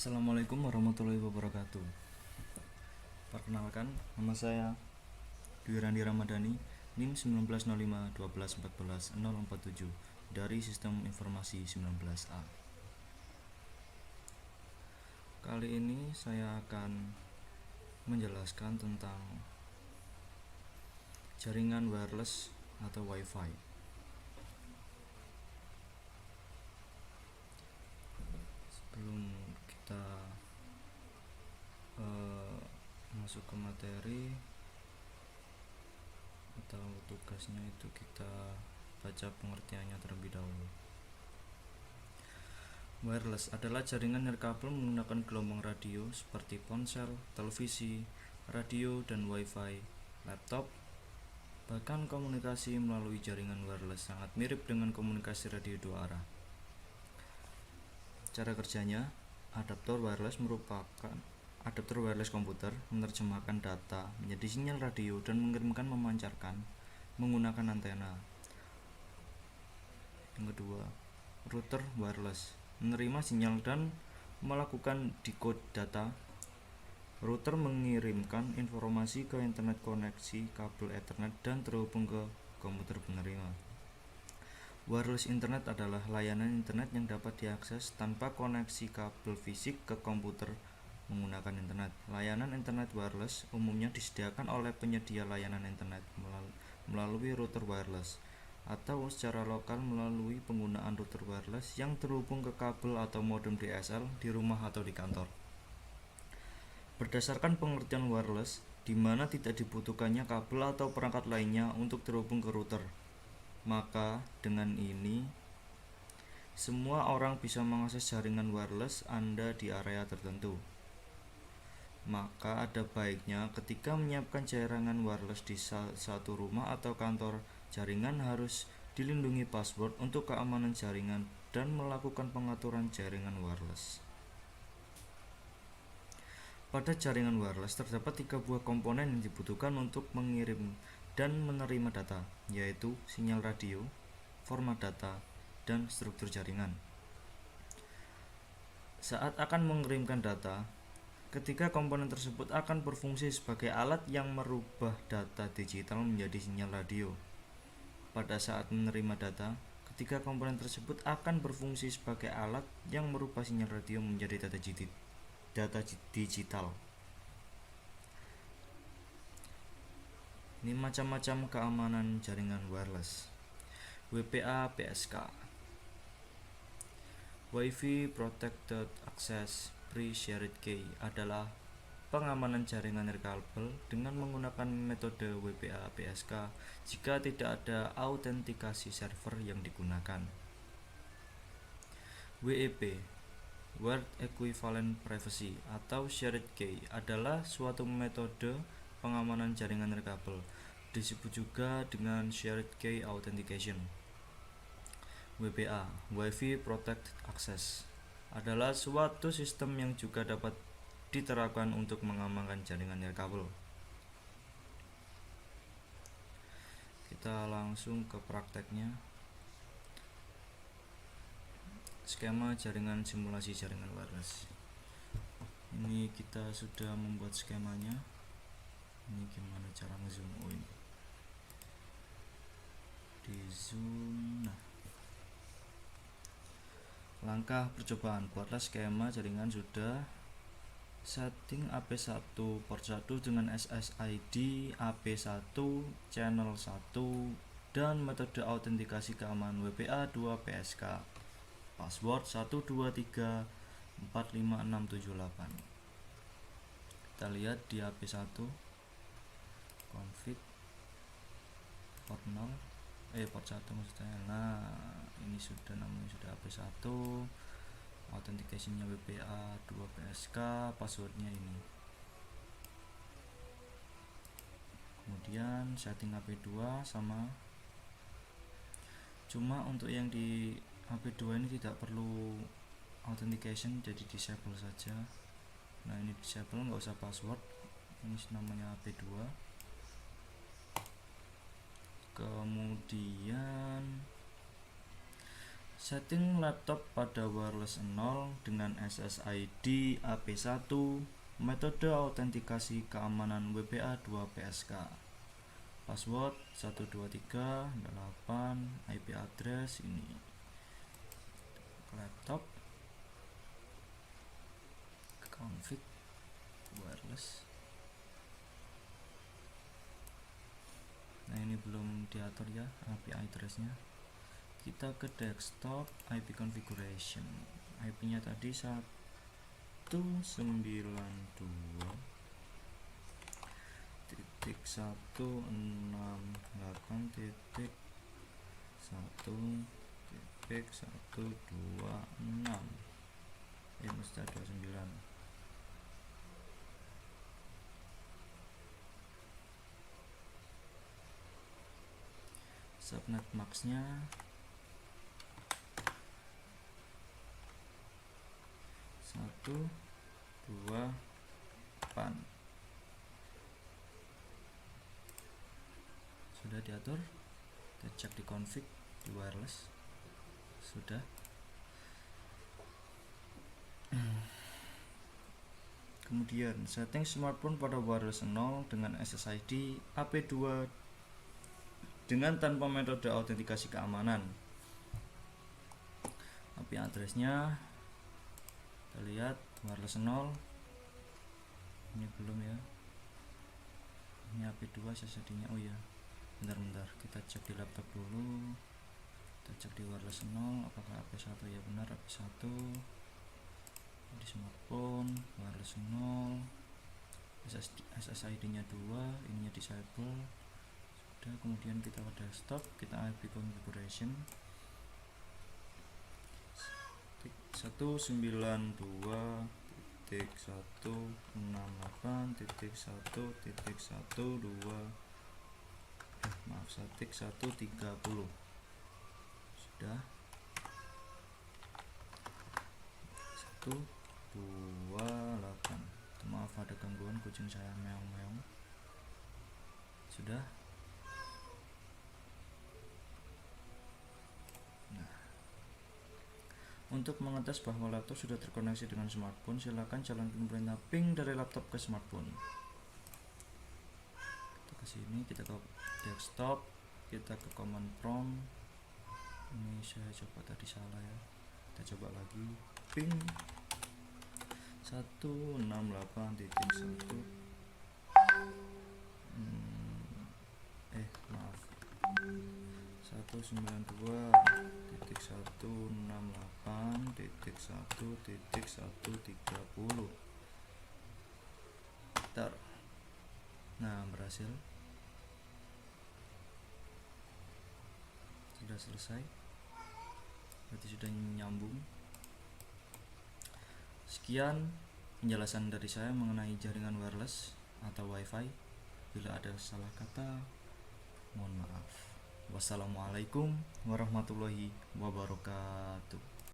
Assalamualaikum warahmatullahi wabarakatuh. Perkenalkan, nama saya Dwi Randi Ramadhani, NIM 1905 12 14 047 dari Sistem Informasi 19A. Kali ini saya akan menjelaskan tentang jaringan wireless atau Wi-Fi. Sebelum kita masuk ke materi atau tugasnya, itu kita baca pengertiannya terlebih dahulu. Wireless adalah jaringan nirkabel menggunakan gelombang radio seperti ponsel, televisi, radio, dan Wi-Fi, laptop. Bahkan komunikasi melalui jaringan wireless sangat mirip dengan komunikasi radio dua arah. Cara kerjanya, adaptor wireless komputer menerjemahkan data menjadi sinyal radio dan mengirimkan memancarkan menggunakan antena. Yang kedua, router wireless menerima sinyal dan melakukan decode data. Router mengirimkan informasi ke internet koneksi kabel Ethernet dan terhubung ke komputer penerima. Wireless Internet adalah layanan internet yang dapat diakses tanpa koneksi kabel fisik ke komputer menggunakan internet. Layanan internet wireless umumnya disediakan oleh penyedia layanan internet melalui router wireless atau secara lokal melalui penggunaan router wireless yang terhubung ke kabel atau modem DSL di rumah atau di kantor. Berdasarkan pengertian wireless, di mana tidak dibutuhkannya kabel atau perangkat lainnya untuk terhubung ke router, maka dengan ini semua orang bisa mengakses jaringan wireless Anda di area tertentu. Maka ada baiknya ketika menyiapkan jaringan wireless di satu rumah atau kantor, jaringan harus dilindungi password untuk keamanan jaringan dan melakukan pengaturan jaringan wireless. Pada jaringan wireless terdapat 3 buah komponen yang dibutuhkan untuk mengirim dan menerima data, yaitu sinyal radio, format data, dan struktur jaringan. Saat akan mengirimkan data, ketiga komponen tersebut akan berfungsi sebagai alat yang merubah data digital menjadi sinyal radio. Pada saat menerima data, ketiga komponen tersebut akan berfungsi sebagai alat yang merubah sinyal radio menjadi data digital. Ini macam-macam keamanan jaringan wireless. WPA PSK, Wi-Fi Protected Access Pre-Shared Key, adalah pengamanan jaringan nirkabel dengan menggunakan metode WPA PSK jika tidak ada autentikasi server yang digunakan. WEP Word Equivalent Privacy atau Shared Key adalah suatu metode pengamanan jaringan nirkabel, disebut juga dengan Shared Key Authentication. WPA Wi-Fi Protected Access adalah suatu sistem yang juga dapat diterapkan untuk mengamankan jaringan nirkabel. Kita langsung ke prakteknya. Skema jaringan simulasi jaringan wireless. Ini kita sudah membuat skemanya. Ini gimana cara ngezoom in. Di zoom. Nah, langkah percobaan, buatlah skema jaringan. Sudah setting AP1 port 1 dengan SSID AP1 channel 1 dan metode autentikasi keamanan WPA 2 PSK, password 12345678. Kita lihat di AP1 config port 0 port 1 maksudnya. Nah, ini sudah namanya sudah AP1, autentikasinya WPA 2 PSK, passwordnya ini. Kemudian setting AP2 sama, cuma untuk yang di AP2 ini tidak perlu authentication, jadi disable saja. Nah, ini disable, nggak usah password. Ini namanya AP2. Kemudian Setting laptop pada wireless 0 dengan SSID AP1, metode autentikasi keamanan WPA 2 PSK, password 1238, IP address ini, laptop, config, wireless. Nah, ini belum diatur ya IP addressnya. Kita ke desktop, IP configuration, IP nya tadi 192.168.1.126, mesti 29. Subnet maxnya 128. Sudah diatur. Kita cek di config di wireless. Sudah. Kemudian setting smartphone pada wireless 0 dengan SSID AP2 dengan tanpa metode autentikasi keamanan. IP addressnya kita lihat wireless 0. Ini belum ya. Ini AP2 SSID nya. Oh ya, bentar kita cek di laptop dulu. Kita cek di wireless 0 apakah AP1 ya, benar AP1. Di smartphone wireless 0, SSID nya 2, ininya disable. Sudah, kemudian kita ke desktop, kita IP configuration 192.168.1.130. Sudah. 128. Maaf ada gangguan, kucing saya meong-meong. Sudah. Nah, untuk mengetes bahwa laptop sudah terkoneksi dengan smartphone, silakan jalankan perintah ping dari laptop ke smartphone. Kita ke sini, kita ke desktop, kita ke command prompt. Ini saya coba tadi salah ya. Kita coba lagi, ping 168.1 maaf 192.168.1.130. Bentar. Nah, berhasil. Sudah selesai. Berarti sudah nyambung. Sekian penjelasan dari saya mengenai jaringan wireless atau wifi. Bila ada salah kata, mohon maaf. Wassalamualaikum warahmatullahi wabarakatuh.